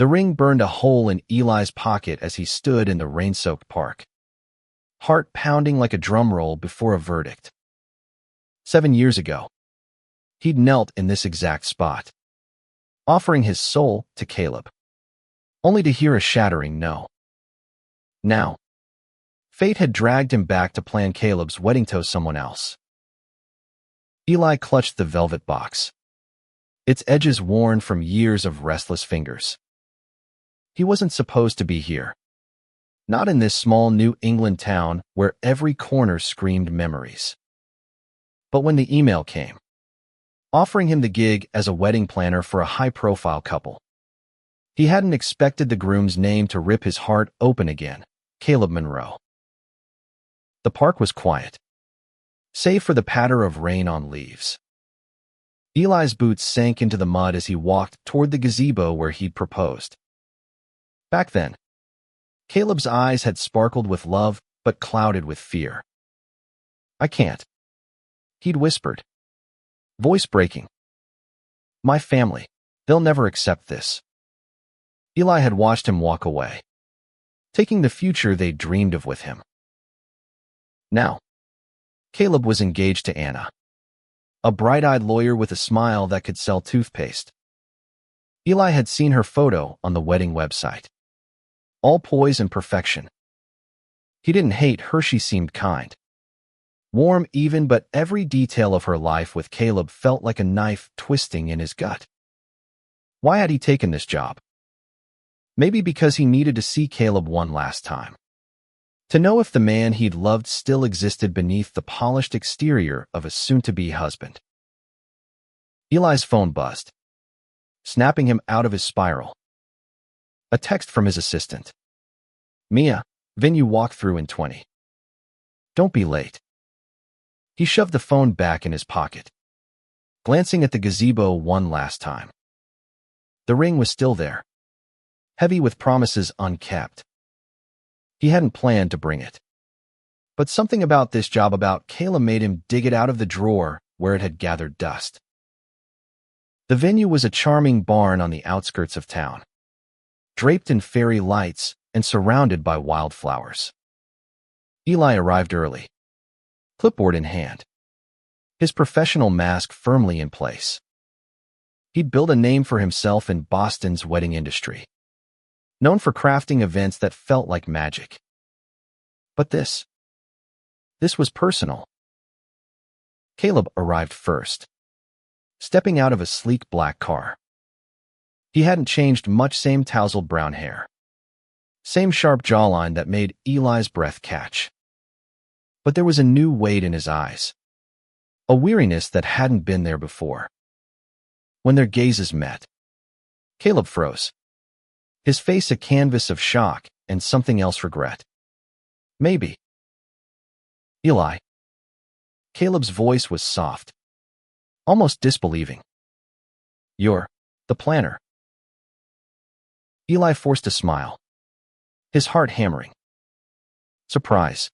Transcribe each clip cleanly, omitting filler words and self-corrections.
The ring burned a hole in Eli's pocket as he stood in the rain-soaked park, heart pounding like a drum roll before a verdict. 7 years ago, he'd knelt in this exact spot, offering his soul to Caleb, only to hear a shattering no. Now, fate had dragged him back to plan Caleb's wedding to someone else. Eli clutched the velvet box, its edges worn from years of restless fingers. He wasn't supposed to be here. Not in this small New England town where every corner screamed memories. But when the email came, offering him the gig as a wedding planner for a high-profile couple, he hadn't expected the groom's name to rip his heart open again, Caleb Monroe. The park was quiet, save for the patter of rain on leaves. Eli's boots sank into the mud as he walked toward the gazebo where he'd proposed. Back then, Caleb's eyes had sparkled with love but clouded with fear. "I can't," he'd whispered, voice breaking. "My family, they'll never accept this." Eli had watched him walk away, taking the future they dreamed of with him. Now, Caleb was engaged to Anna, a bright-eyed lawyer with a smile that could sell toothpaste. Eli had seen her photo on the wedding website. All poise and perfection. He didn't hate her, she seemed kind, warm even, but every detail of her life with Caleb felt like a knife twisting in his gut. Why had he taken this job? Maybe because he needed to see Caleb one last time, to know if the man he'd loved still existed beneath the polished exterior of a soon-to-be husband. Eli's phone buzzed, snapping him out of his spiral. A text from his assistant. "Mia, venue walkthrough in 20. Don't be late." He shoved the phone back in his pocket, glancing at the gazebo one last time. The ring was still there, heavy with promises unkept. He hadn't planned to bring it. But something about this job about Caleb made him dig it out of the drawer where it had gathered dust. The venue was a charming barn on the outskirts of town, draped in fairy lights and surrounded by wildflowers. Eli arrived early, clipboard in hand, his professional mask firmly in place. He'd built a name for himself in Boston's wedding industry, known for crafting events that felt like magic. But this was personal. Caleb arrived first, stepping out of a sleek black car. He hadn't changed much, same tousled brown hair, same sharp jawline that made Eli's breath catch. But there was a new weight in his eyes, a weariness that hadn't been there before. When their gazes met, Caleb froze, his face a canvas of shock and something else, regret. "Maybe." "Eli." Caleb's voice was soft, almost disbelieving. "You're the planner." Eli forced a smile, his heart hammering. "Surprise.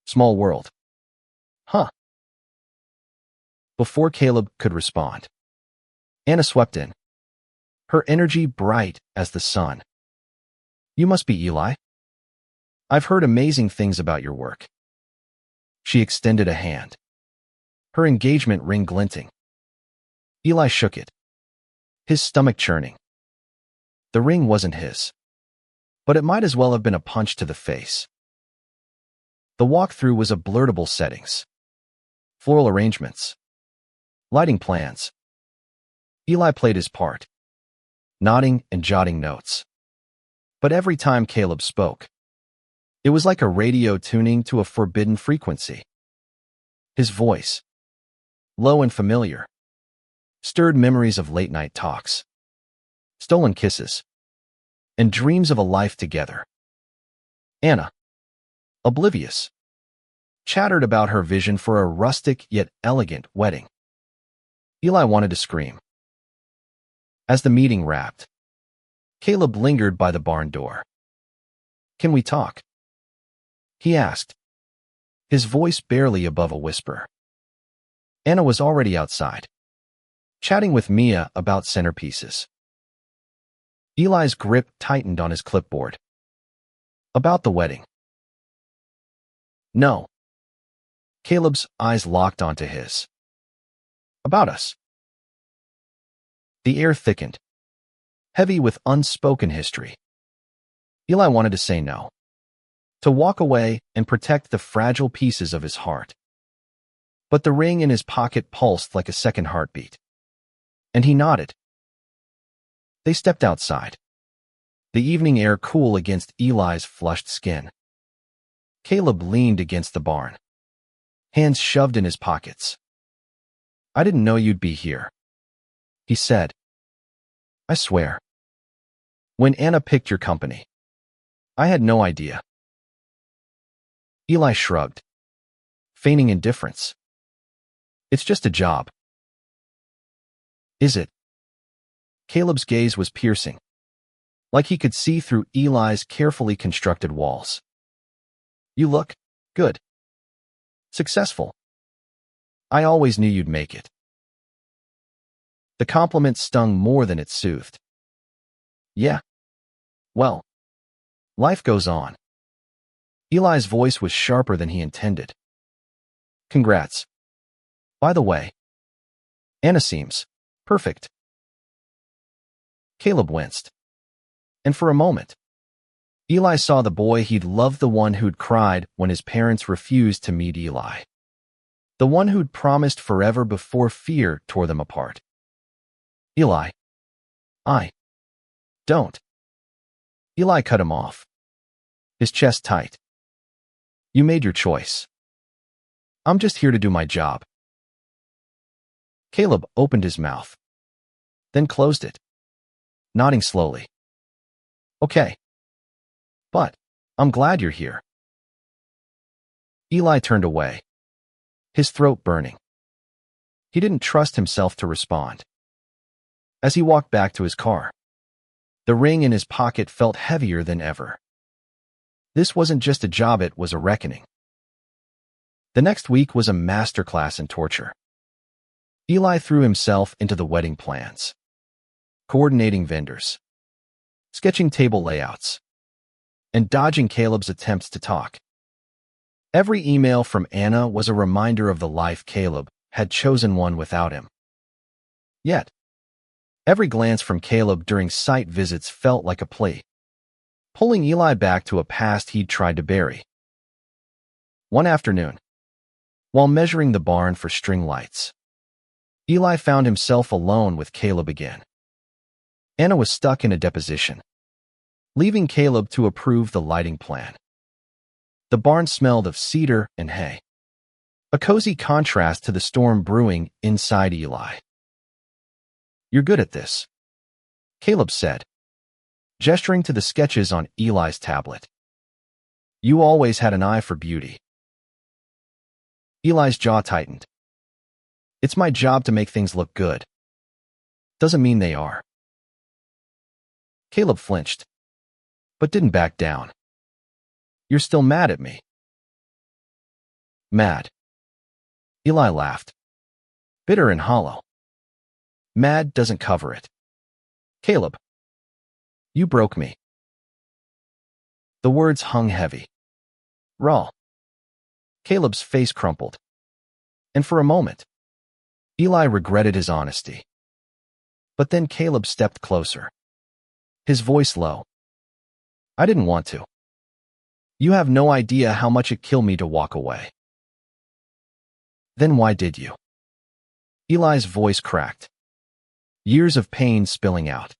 Small world. Huh?" Before Caleb could respond, Anna swept in, her energy bright as the sun. "You must be Eli. I've heard amazing things about your work." She extended a hand, her engagement ring glinting. Eli shook it, his stomach churning. The ring wasn't his, but it might as well have been a punch to the face. The walkthrough was a blurtable settings, floral arrangements, lighting plans. Eli played his part, nodding and jotting notes. But every time Caleb spoke, it was like a radio tuning to a forbidden frequency. His voice, low and familiar, stirred memories of late-night talks, stolen kisses, and dreams of a life together. Anna, oblivious, chattered about her vision for a rustic yet elegant wedding. Eli wanted to scream. As the meeting wrapped, Caleb lingered by the barn door. "Can we talk?" he asked, his voice barely above a whisper. Anna was already outside, chatting with Mia about centerpieces. Eli's grip tightened on his clipboard. About the wedding. No. Caleb's eyes locked onto his. About us. The air thickened, heavy with unspoken history. Eli wanted to say no, to walk away and protect the fragile pieces of his heart. But the ring in his pocket pulsed like a second heartbeat. And he nodded. They stepped outside, the evening air cool against Eli's flushed skin. Caleb leaned against the barn, hands shoved in his pockets. I didn't know you'd be here, he said. I swear. When Anna picked your company, I had no idea. Eli shrugged, feigning indifference. It's just a job. Is it? Caleb's gaze was piercing, like he could see through Eli's carefully constructed walls. You look good. Successful. I always knew you'd make it. The compliment stung more than it soothed. Yeah. Well, life goes on. Eli's voice was sharper than he intended. Congrats. By the way, Anna seems perfect. Caleb winced. And for a moment, Eli saw the boy he'd loved, the one who'd cried when his parents refused to meet Eli. The one who'd promised forever before fear tore them apart. Eli. I. Don't. Eli cut him off, his chest tight. You made your choice. I'm just here to do my job. Caleb opened his mouth, then closed it, nodding slowly. Okay. But I'm glad you're here. Eli turned away, his throat burning. He didn't trust himself to respond. As he walked back to his car, the ring in his pocket felt heavier than ever. This wasn't just a job, it was a reckoning. The next week was a masterclass in torture. Eli threw himself into the wedding plans, coordinating vendors, sketching table layouts, and dodging Caleb's attempts to talk. Every email from Anna was a reminder of the life Caleb had chosen, one without him. Yet, every glance from Caleb during site visits felt like a plea, pulling Eli back to a past he'd tried to bury. One afternoon, while measuring the barn for string lights, Eli found himself alone with Caleb again. Anna was stuck in a deposition, leaving Caleb to approve the lighting plan. The barn smelled of cedar and hay, a cozy contrast to the storm brewing inside Eli. You're good at this, Caleb said, gesturing to the sketches on Eli's tablet. You always had an eye for beauty. Eli's jaw tightened. It's my job to make things look good. Doesn't mean they are. Caleb flinched, but didn't back down. You're still mad at me. Mad. Eli laughed, bitter and hollow. Mad doesn't cover it. Caleb, you broke me. The words hung heavy, raw. Caleb's face crumpled, and for a moment, Eli regretted his honesty. But then Caleb stepped closer, his voice low. I didn't want to. You have no idea how much it killed me to walk away. Then why did you? Eli's voice cracked, years of pain spilling out.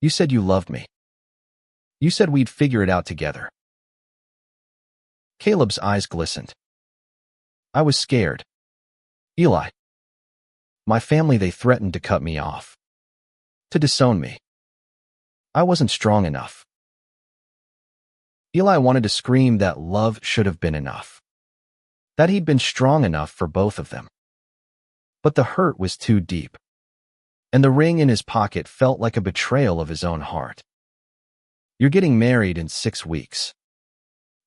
You said you loved me. You said we'd figure it out together. Caleb's eyes glistened. I was scared. Eli. My family, they threatened to cut me off, to disown me. I wasn't strong enough. Eli wanted to scream that love should have been enough, that he'd been strong enough for both of them. But the hurt was too deep, and the ring in his pocket felt like a betrayal of his own heart. You're getting married in 6 weeks,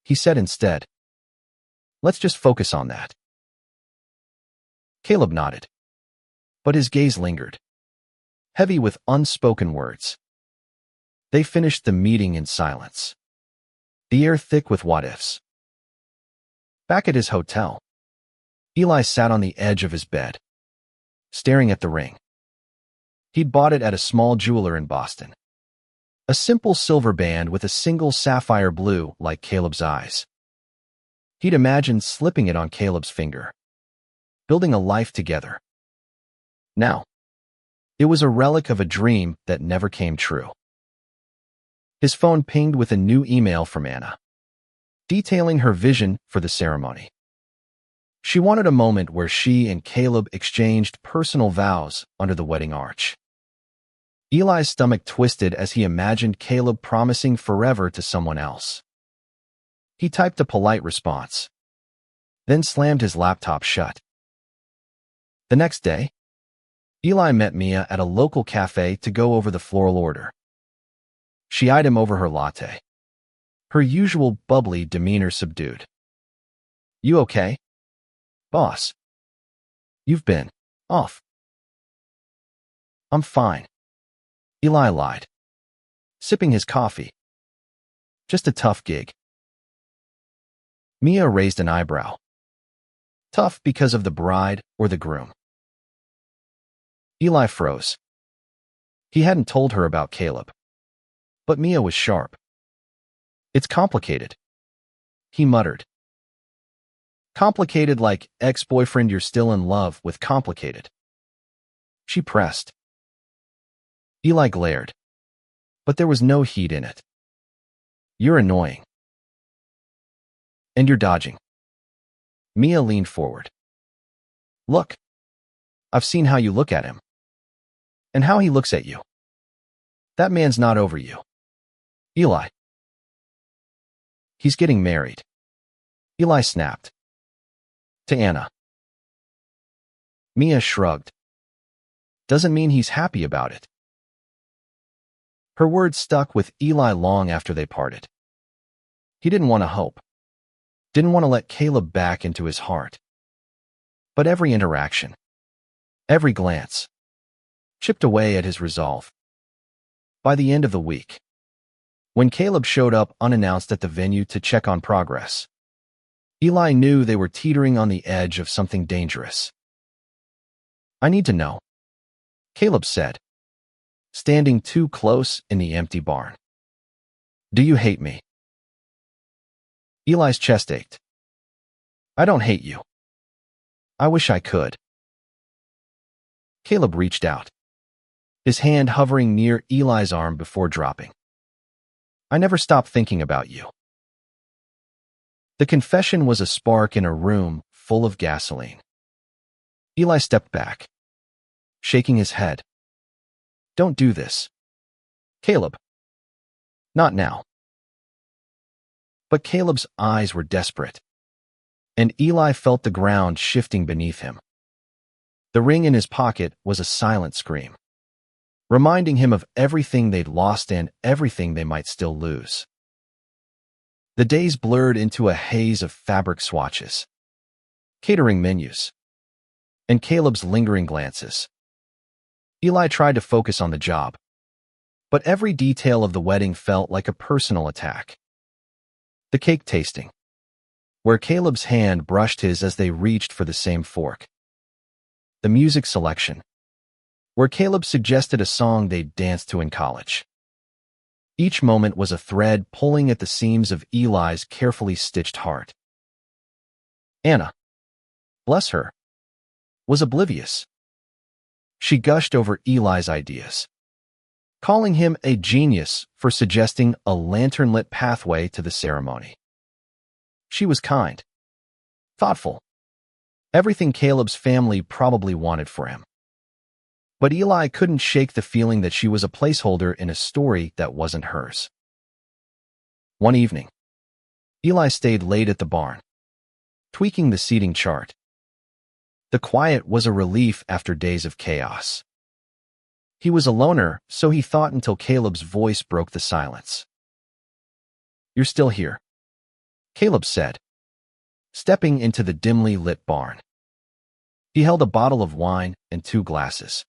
he said instead. Let's just focus on that. Caleb nodded, but his gaze lingered, heavy with unspoken words. They finished the meeting in silence, the air thick with what-ifs. Back at his hotel, Eli sat on the edge of his bed, staring at the ring. He'd bought it at a small jeweler in Boston. A simple silver band with a single sapphire blue like Caleb's eyes. He'd imagined slipping it on Caleb's finger, building a life together. Now, it was a relic of a dream that never came true. His phone pinged with a new email from Anna, detailing her vision for the ceremony. She wanted a moment where she and Caleb exchanged personal vows under the wedding arch. Eli's stomach twisted as he imagined Caleb promising forever to someone else. He typed a polite response, then slammed his laptop shut. The next day, Eli met Mia at a local cafe to go over the floral order. She eyed him over her latte, her usual bubbly demeanor subdued. "You okay, boss? You've been off." "I'm fine," Eli lied, sipping his coffee. "Just a tough gig." Mia raised an eyebrow. Tough because of the bride or the groom? Eli froze. He hadn't told her about Caleb. But Mia was sharp. "It's complicated," he muttered. "Complicated like ex-boyfriend you're still in love with complicated." She pressed. Eli glared, but there was no heat in it. "You're annoying. And you're dodging." Mia leaned forward. "Look, I've seen how you look at him. And how he looks at you. That man's not over you. Eli. He's getting married." Eli snapped. "To Anna." Mia shrugged. "Doesn't mean he's happy about it." Her words stuck with Eli long after they parted. He didn't want to hope. Didn't want to let Caleb back into his heart. But every interaction, every glance, chipped away at his resolve. By the end of the week, when Caleb showed up unannounced at the venue to check on progress, Eli knew they were teetering on the edge of something dangerous. "I need to know," Caleb said, standing too close in the empty barn. "Do you hate me?" Eli's chest ached. "I don't hate you. I wish I could." Caleb reached out, his hand hovering near Eli's arm before dropping. "I never stopped thinking about you." The confession was a spark in a room full of gasoline. Eli stepped back, shaking his head. "Don't do this, Caleb. Not now." But Caleb's eyes were desperate, and Eli felt the ground shifting beneath him. The ring in his pocket was a silent scream, reminding him of everything they'd lost and everything they might still lose. The days blurred into a haze of fabric swatches, catering menus, and Caleb's lingering glances. Eli tried to focus on the job, but every detail of the wedding felt like a personal attack. The cake tasting, where Caleb's hand brushed his as they reached for the same fork. The music selection, where Caleb suggested a song they'd danced to in college. Each moment was a thread pulling at the seams of Eli's carefully stitched heart. Anna, bless her, was oblivious. She gushed over Eli's ideas, calling him a genius for suggesting a lantern-lit pathway to the ceremony. She was kind, thoughtful, everything Caleb's family probably wanted for him. But Eli couldn't shake the feeling that she was a placeholder in a story that wasn't hers. One evening, Eli stayed late at the barn, tweaking the seating chart. The quiet was a relief after days of chaos. He was a loner, so he thought until Caleb's voice broke the silence. "You're still here," Caleb said, stepping into the dimly lit barn. He held a bottle of wine and 2 glasses.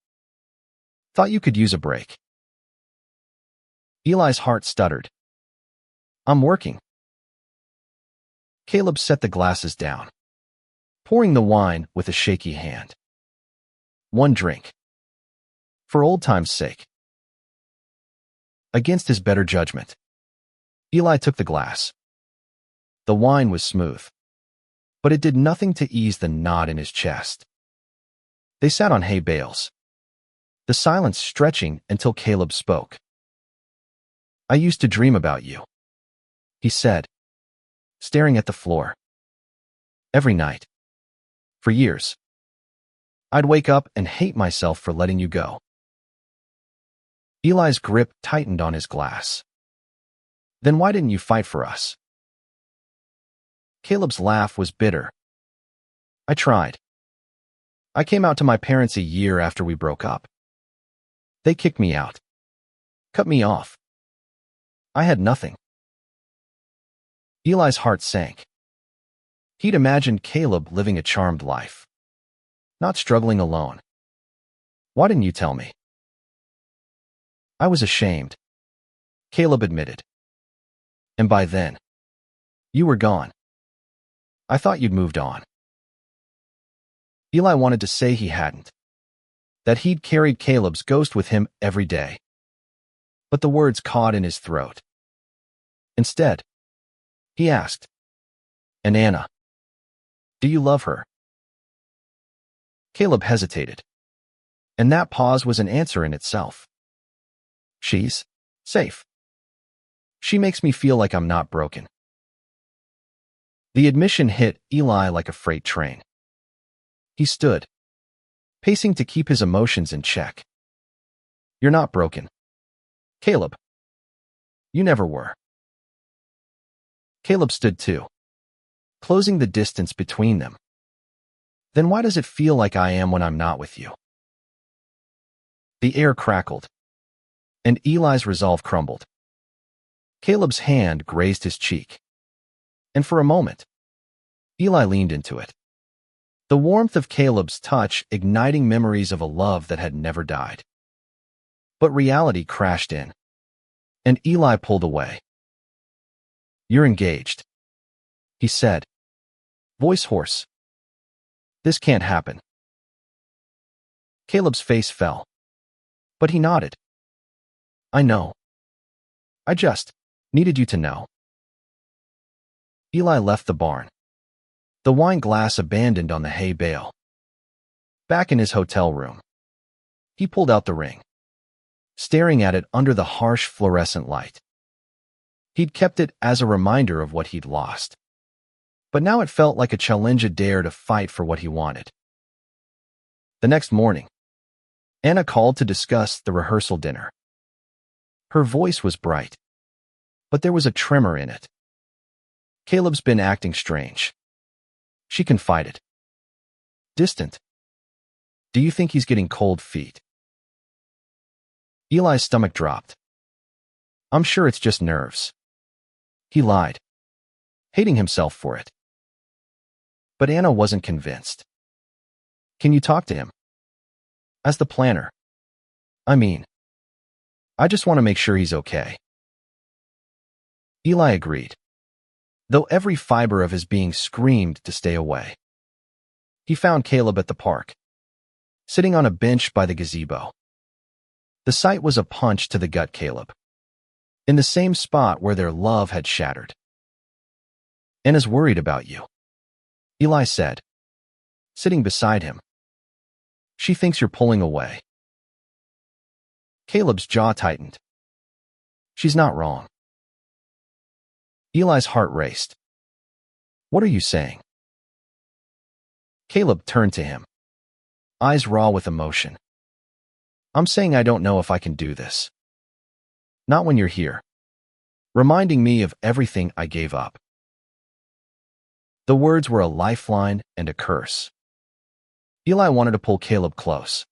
"Thought you could use a break." Eli's heart stuttered. I'm working. Caleb set the glasses down, pouring the wine with a shaky hand. One drink. For old time's sake. Against his better judgment, Eli took the glass. The wine was smooth, but it did nothing to ease the knot in his chest. They sat on hay bales, the silence stretching until Caleb spoke. I used to dream about you, he said, staring at the floor. Every night. For years. I'd wake up and hate myself for letting you go. Eli's grip tightened on his glass. Then why didn't you fight for us? Caleb's laugh was bitter. I tried. I came out to my parents a year after we broke up. They kicked me out. Cut me off. I had nothing. Eli's heart sank. He'd imagined Caleb living a charmed life, not struggling alone. Why didn't you tell me? I was ashamed, Caleb admitted. And by then, you were gone. I thought you'd moved on. Eli wanted to say he hadn't, that he'd carried Caleb's ghost with him every day. But the words caught in his throat. Instead, he asked, And Anna, do you love her? Caleb hesitated, and that pause was an answer in itself. She's safe. She makes me feel like I'm not broken. The admission hit Eli like a freight train. He stood, pacing to keep his emotions in check. You're not broken, Caleb. You never were. Caleb stood too, closing the distance between them. Then why does it feel like I am when I'm not with you? The air crackled, and Eli's resolve crumbled. Caleb's hand grazed his cheek, and for a moment, Eli leaned into it. The warmth of Caleb's touch igniting memories of a love that had never died. But reality crashed in, and Eli pulled away. You're engaged, he said, voice hoarse. This can't happen. Caleb's face fell, but he nodded. I know. I just needed you to know. Eli left the barn, the wine glass abandoned on the hay bale. Back in his hotel room, he pulled out the ring, staring at it under the harsh fluorescent light. He'd kept it as a reminder of what he'd lost, but now it felt like a challenge, a dare to fight for what he wanted. The next morning, Anna called to discuss the rehearsal dinner. Her voice was bright, but there was a tremor in it. Caleb's been acting strange, she confided. Distant. Do you think he's getting cold feet? Eli's stomach dropped. I'm sure it's just nerves. He lied, hating himself for it. But Anna wasn't convinced. Can you talk to him? As the planner. I just want to make sure he's okay. Eli agreed, though every fiber of his being screamed to stay away. He found Caleb at the park, sitting on a bench by the gazebo. The sight was a punch to the gut. Caleb, in the same spot where their love had shattered. Anna's worried about you, Eli said, sitting beside him. She thinks you're pulling away. Caleb's jaw tightened. She's not wrong. Eli's heart raced. What are you saying? Caleb turned to him, eyes raw with emotion. I'm saying I don't know if I can do this. Not when you're here, reminding me of everything I gave up. The words were a lifeline and a curse. Eli wanted to pull Caleb close,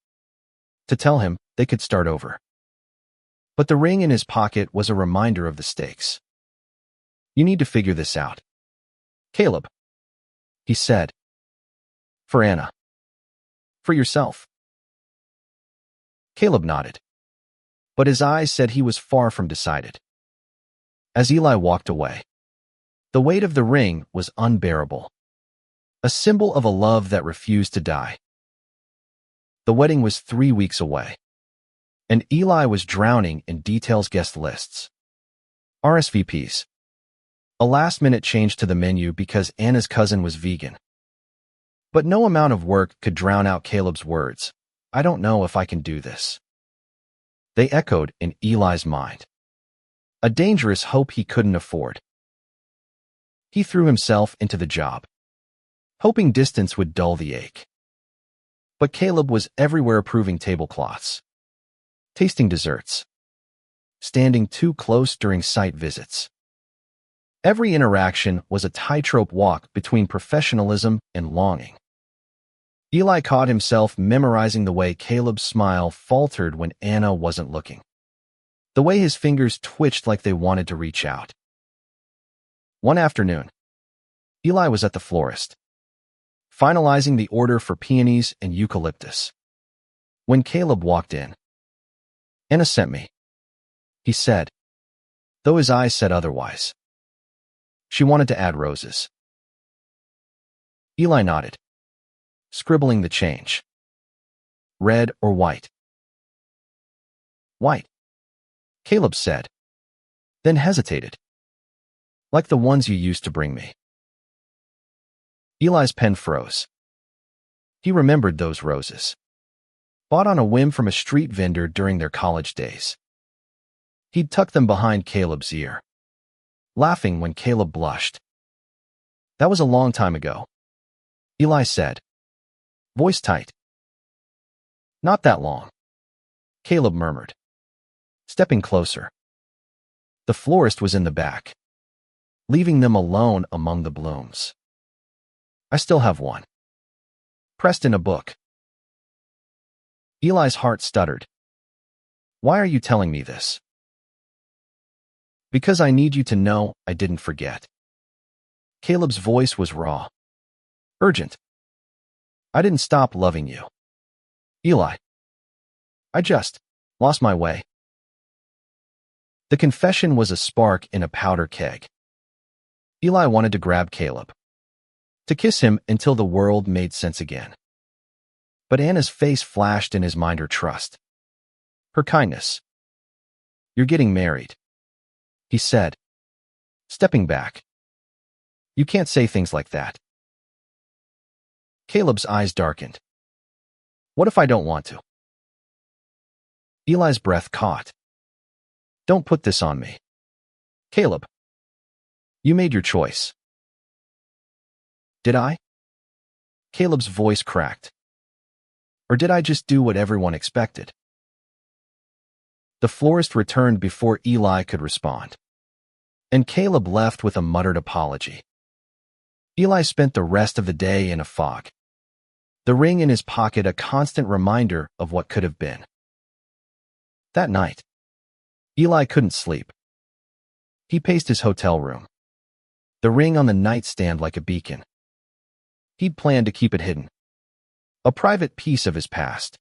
to tell him they could start over. But the ring in his pocket was a reminder of the stakes. You need to figure this out, Caleb, he said. For Anna. For yourself. Caleb nodded. but his eyes said he was far from decided. As Eli walked away, the weight of the ring was unbearable, a symbol of a love that refused to die. The wedding was 3 weeks away, and Eli was drowning in details: guest lists, RSVPs, a last-minute change to the menu because Anna's cousin was vegan. But no amount of work could drown out Caleb's words. "I don't know if I can do this." They echoed in Eli's mind, a dangerous hope he couldn't afford. He threw himself into the job, hoping distance would dull the ache. But Caleb was everywhere, approving tablecloths, tasting desserts, standing too close during site visits. Every interaction was a tightrope walk between professionalism and longing. Eli caught himself memorizing the way Caleb's smile faltered when Anna wasn't looking, the way his fingers twitched like they wanted to reach out. One afternoon, Eli was at the florist, finalizing the order for peonies and eucalyptus, when Caleb walked in. "Anna sent me," he said, though his eyes said otherwise. "She wanted to add roses." Eli nodded, scribbling the change. "Red or white?" "White," Caleb said, then hesitated. "Like the ones you used to bring me." Eli's pen froze. He remembered those roses, bought on a whim from a street vendor during their college days. He'd tucked them behind Caleb's ear, laughing when Caleb blushed. "That was a long time ago," Eli said, voice tight. "Not that long," Caleb murmured, stepping closer. The florist was in the back, leaving them alone among the blooms. "I still have one, pressed in a book." Eli's heart stuttered. "Why are you telling me this?" "Because I need you to know I didn't forget." Caleb's voice was raw, urgent. "I didn't stop loving you, Eli. I just lost my way." The confession was a spark in a powder keg. Eli wanted to grab Caleb, to kiss him until the world made sense again. But Anna's face flashed in his mind: her trust, her kindness. "You're getting married," he said, stepping back. "You can't say things like that." Caleb's eyes darkened. "What if I don't want to?" Eli's breath caught. "Don't put this on me, Caleb. You made your choice." "Did I?" Caleb's voice cracked. "Or did I just do what everyone expected?" The florist returned before Eli could respond, and Caleb left with a muttered apology. Eli spent the rest of the day in a fog, the ring in his pocket a constant reminder of what could have been. That night, Eli couldn't sleep. He paced his hotel room, the ring on the nightstand like a beacon. He'd planned to keep it hidden, a private piece of his past.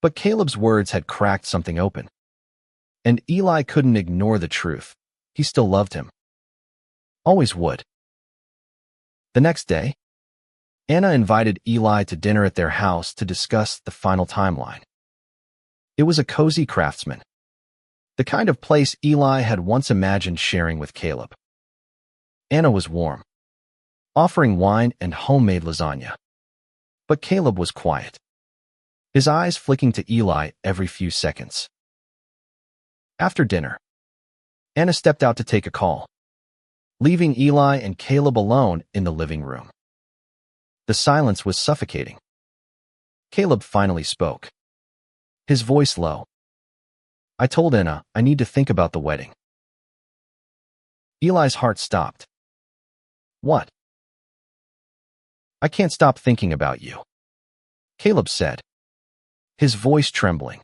But Caleb's words had cracked something open, and Eli couldn't ignore the truth. He still loved him. Always would. The next day, Anna invited Eli to dinner at their house to discuss the final timeline. It was a cozy Craftsman, the kind of place Eli had once imagined sharing with Caleb. Anna was warm, offering wine and homemade lasagna. But Caleb was quiet, his eyes flicking to Eli every few seconds. After dinner, Anna stepped out to take a call, leaving Eli and Caleb alone in the living room. The silence was suffocating. Caleb finally spoke, his voice low. "I told Anna I need to think about the wedding." Eli's heart stopped. "What?" "I can't stop thinking about you," Caleb said, his voice trembling.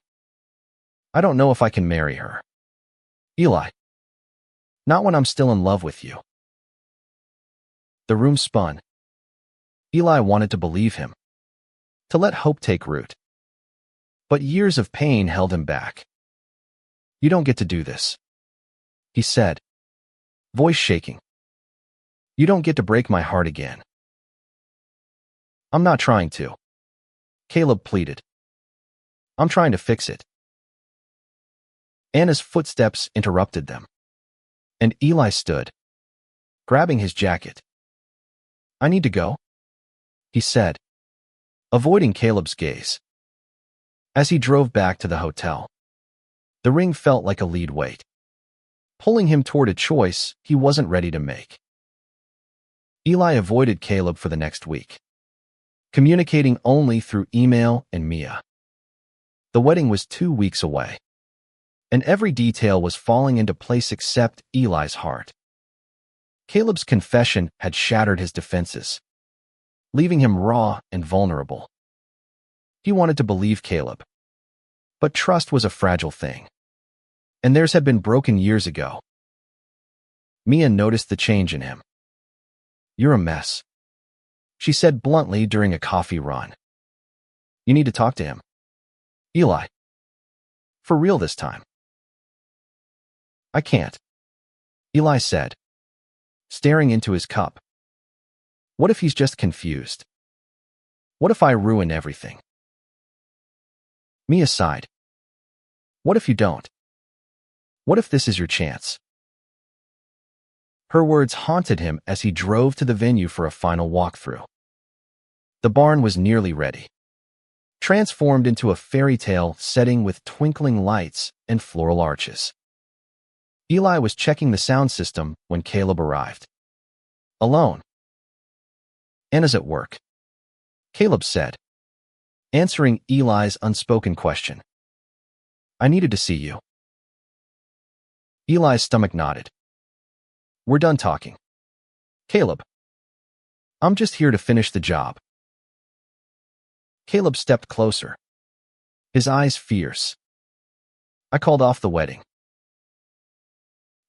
"I don't know if I can marry her, Eli. Not when I'm still in love with you." The room spun. Eli wanted to believe him, to let hope take root. But years of pain held him back. You don't get to do this, he said, voice shaking. You don't get to break my heart again. I'm not trying to, Caleb pleaded. I'm trying to fix it. Anna's footsteps interrupted them, and Eli stood, grabbing his jacket. I need to go, he said, avoiding Caleb's gaze. As he drove back to the hotel, the ring felt like a lead weight, pulling him toward a choice he wasn't ready to make. Eli avoided Caleb for the next week, communicating only through email and Mia. The wedding was 2 weeks away, and every detail was falling into place except Eli's heart. Caleb's confession had shattered his defenses, leaving him raw and vulnerable. He wanted to believe Caleb, but trust was a fragile thing, and theirs had been broken years ago. Mia noticed the change in him. You're a mess, she said bluntly during a coffee run. You need to talk to him. Eli. For real this time. I can't, Eli said, staring into his cup. What if he's just confused? What if I ruin everything? Mia sighed. What if you don't? What if this is your chance? Her words haunted him as he drove to the venue for a final walkthrough. The barn was nearly ready, transformed into a fairy tale setting with twinkling lights and floral arches. Eli was checking the sound system when Caleb arrived. Alone. Anna's at work, Caleb said, answering Eli's unspoken question. I needed to see you. Eli's stomach nodded. We're done talking. Caleb. I'm just here to finish the job. Caleb stepped closer, his eyes fierce. I called off the wedding.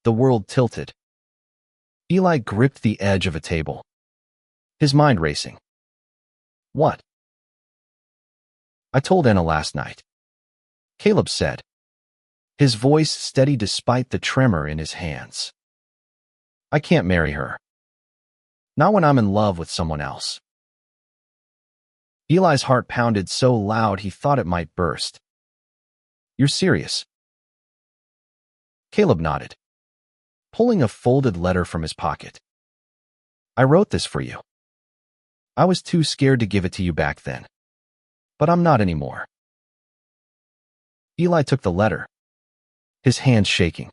The world tilted. Eli gripped the edge of a table, his mind racing. What? I told Anna last night, Caleb said, his voice steady despite the tremor in his hands. I can't marry her. Not when I'm in love with someone else. Eli's heart pounded so loud he thought it might burst. You're serious? Caleb nodded, pulling a folded letter from his pocket. I wrote this for you. I was too scared to give it to you back then, but I'm not anymore. Eli took the letter, his hands shaking.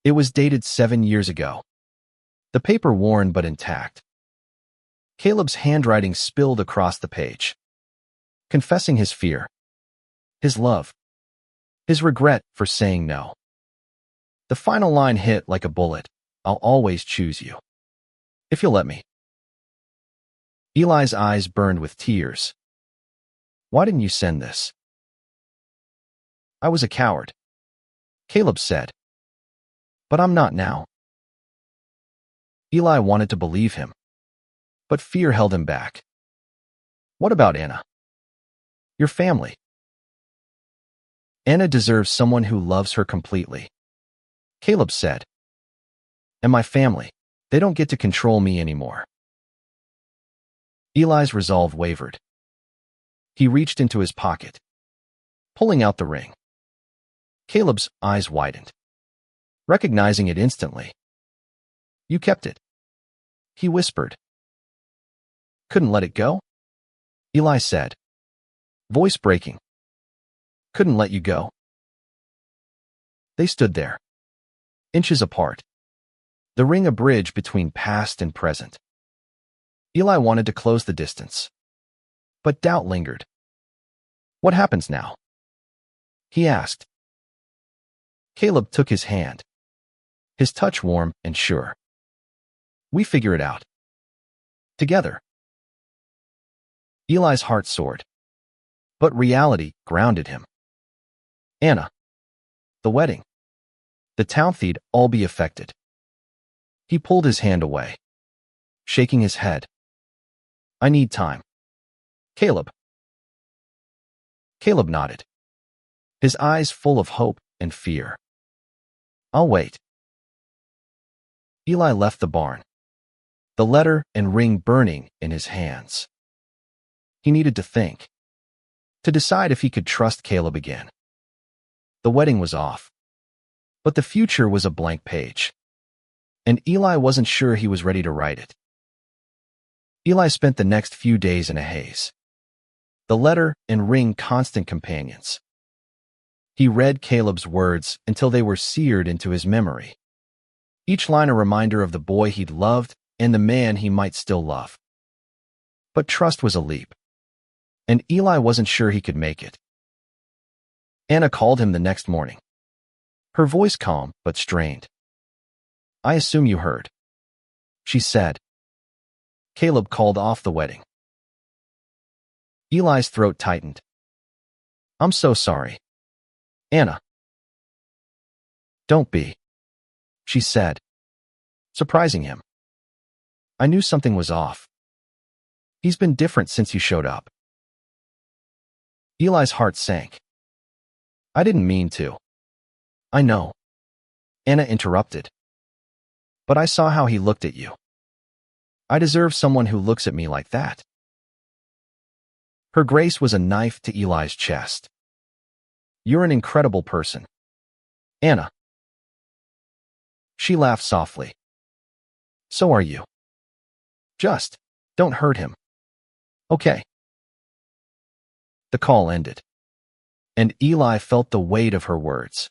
It was dated 7 years ago, the paper worn but intact. Caleb's handwriting spilled across the page, confessing his fear, his love, his regret for saying no. The final line hit like a bullet. I'll always choose you, if you'll let me. Eli's eyes burned with tears. Why didn't you send this? I was a coward, Caleb said. But I'm not now. Eli wanted to believe him, but fear held him back. What about Anna? Your family. Anna deserves someone who loves her completely, Caleb said. And my family, they don't get to control me anymore. Eli's resolve wavered. He reached into his pocket, pulling out the ring. Caleb's eyes widened, recognizing it instantly. You kept it, he whispered. Couldn't let it go? Eli said, voice breaking. Couldn't let you go. They stood there, inches apart, the ring a bridge between past and present. Eli wanted to close the distance, but doubt lingered. What happens now? He asked. Caleb took his hand, his touch warm and sure. We figure it out. Together. Eli's heart soared, but reality grounded him. Anna. The wedding. The town fe'd all be affected. He pulled his hand away, shaking his head. I need time. Caleb. Caleb nodded, his eyes full of hope and fear. "I'll wait." Eli left the barn, the letter and ring burning in his hands. He needed to think, to decide if he could trust Caleb again. The wedding was off, but the future was a blank page, and Eli wasn't sure he was ready to write it. Eli spent the next few days in a haze, the letter and ring constant companions. He read Caleb's words until they were seared into his memory, each line a reminder of the boy he'd loved and the man he might still love. But trust was a leap, and Eli wasn't sure he could make it. Anna called him the next morning, her voice calm but strained. "I assume you heard," she said. Caleb called off the wedding. Eli's throat tightened. "I'm so sorry, Anna." "Don't be," she said, surprising him. "I knew something was off. He's been different since you showed up." Eli's heart sank. "I didn't mean to." "I know," Anna interrupted. "But I saw how he looked at you. I deserve someone who looks at me like that." Her grace was a knife to Eli's chest. "You're an incredible person, Anna." She laughed softly. "So are you. Just don't hurt him, okay?" The call ended, and Eli felt the weight of her words.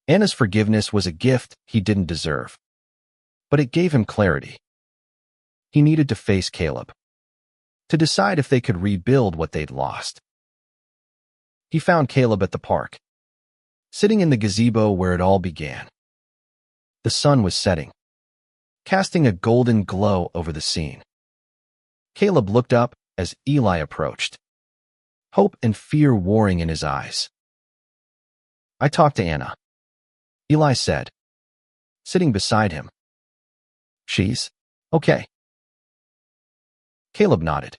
Anna's forgiveness was a gift he didn't deserve, but it gave him clarity. He needed to face Caleb, to decide if they could rebuild what they'd lost. He found Caleb at the park, sitting in the gazebo where it all began. The sun was setting, casting a golden glow over the scene. Caleb looked up as Eli approached, hope and fear warring in his eyes. "I talked to Anna," Eli said, sitting beside him. "She's okay." Caleb nodded,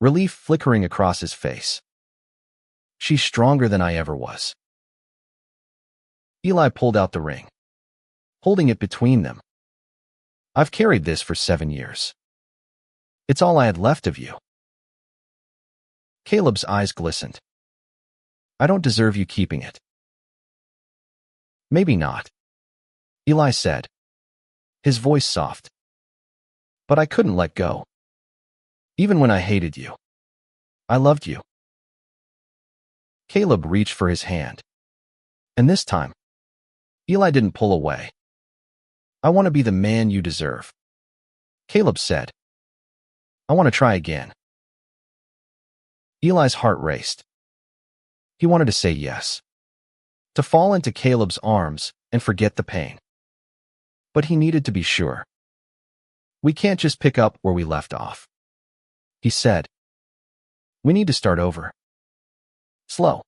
relief flickering across his face. "She's stronger than I ever was." Eli pulled out the ring, holding it between them. "I've carried this for 7 years. It's all I had left of you." Caleb's eyes glistened. "I don't deserve you keeping it." "Maybe not," Eli said, his voice soft. "But I couldn't let go. Even when I hated you, I loved you." Caleb reached for his hand, and this time, Eli didn't pull away. "I want to be the man you deserve," Caleb said. "I want to try again." Eli's heart raced. He wanted to say yes, to fall into Caleb's arms and forget the pain. But he needed to be sure. "We can't just pick up where we left off," he said. "We need to start over. Slow."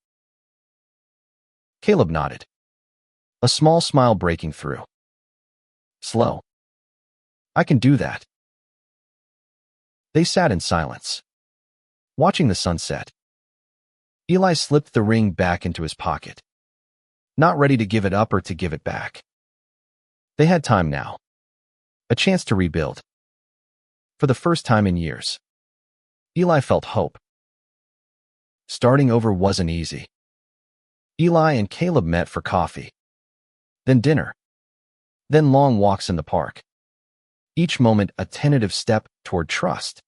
Caleb nodded, a small smile breaking through. "Slow. I can do that." They sat in silence, watching the sunset. Eli slipped the ring back into his pocket, not ready to give it up or to give it back. They had time now, a chance to rebuild. For the first time in years, Eli felt hope. Starting over wasn't easy. Eli and Caleb met for coffee, then dinner, then long walks in the park, each moment a tentative step toward trust.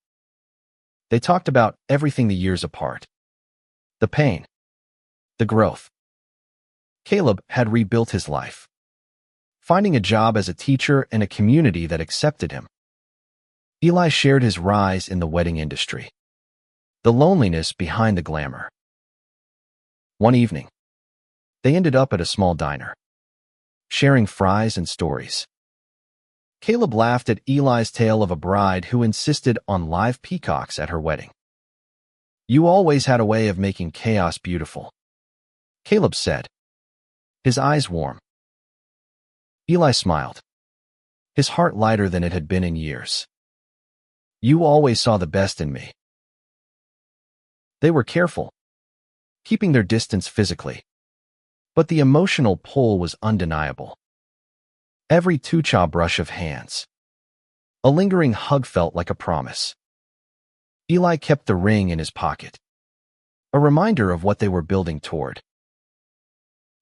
They talked about everything the years apart, the pain, the growth. Caleb had rebuilt his life, finding a job as a teacher and a community that accepted him. Eli shared his rise in the wedding industry, the loneliness behind the glamour. One evening, they ended up at a small diner, sharing fries and stories. Caleb laughed at Eli's tale of a bride who insisted on live peacocks at her wedding. "You always had a way of making chaos beautiful," Caleb said, his eyes warm. Eli smiled, his heart lighter than it had been in years. "You always saw the best in me." They were careful, keeping their distance physically, But the emotional pull was undeniable. Every two-cha brush of hands. A lingering hug felt like a promise. Eli kept the ring in his pocket, a reminder of what they were building toward.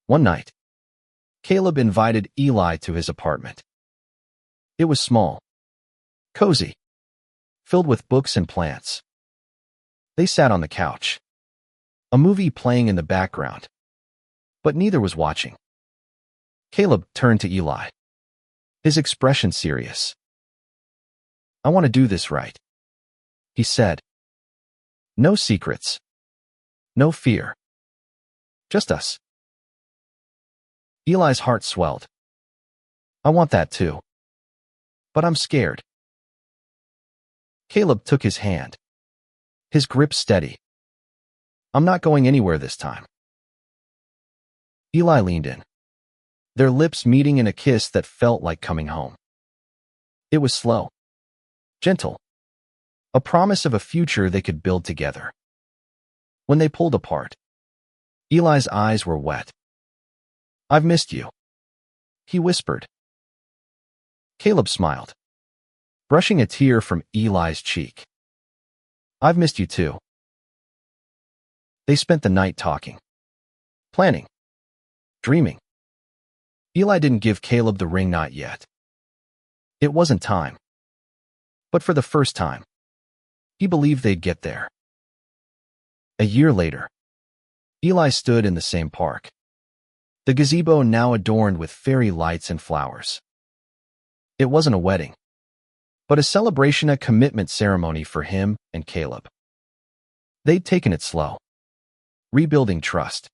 One night, Caleb invited Eli to his apartment. It was small, cozy, filled with books and plants. They sat on the couch, a movie playing in the background, but neither was watching. Caleb turned to Eli, his expression serious. "I want to do this right," he said. "No secrets. No fear. Just us." Eli's heart swelled. "I want that too. But I'm scared." Caleb took his hand, his grip steady. "I'm not going anywhere this time." Eli leaned in, their lips meeting in a kiss that felt like coming home. It was slow, gentle, a promise of a future they could build together. When they pulled apart, Eli's eyes were wet. "I've missed you," he whispered. Caleb smiled, brushing a tear from Eli's cheek. "I've missed you too." They spent the night talking, planning, dreaming. Eli didn't give Caleb the ring, not yet. It wasn't time. But for the first time, he believed they'd get there. A year later, Eli stood in the same park, the gazebo now adorned with fairy lights and flowers. It wasn't a wedding, but a celebration, a commitment ceremony for him and Caleb. They'd taken it slow, rebuilding trust,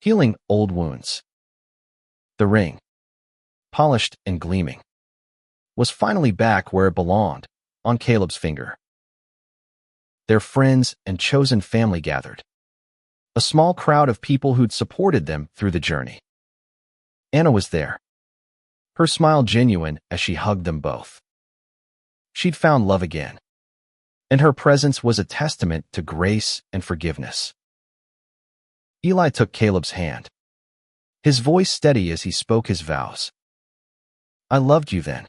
healing old wounds. The ring, polished and gleaming, was finally back where it belonged, on Caleb's finger. Their friends and chosen family gathered, a small crowd of people who'd supported them through the journey. Anna was there, her smile genuine as she hugged them both. She'd found love again, and her presence was a testament to grace and forgiveness. Eli took Caleb's hand, his voice steady as he spoke his vows. "I loved you then.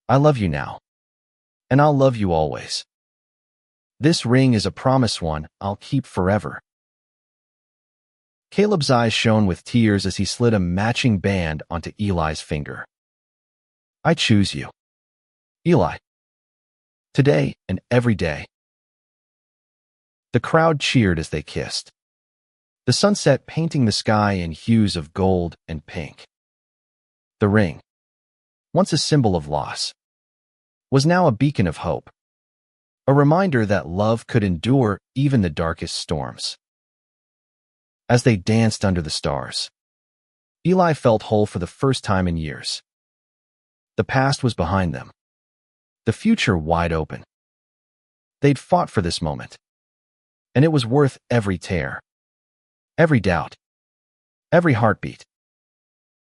I love you now. And I'll love you always. This ring is a promise, one I'll keep forever." Caleb's eyes shone with tears as he slid a matching band onto Eli's finger. "I choose you, Eli. Today and every day." The crowd cheered as they kissed, the sunset painting the sky in hues of gold and pink. The ring, once a symbol of loss, was now a beacon of hope, a reminder that love could endure even the darkest storms. As they danced under the stars, Eli felt whole for the first time in years. The past was behind them, the future wide open. They'd fought for this moment, and it was worth every tear, every doubt, every heartbeat.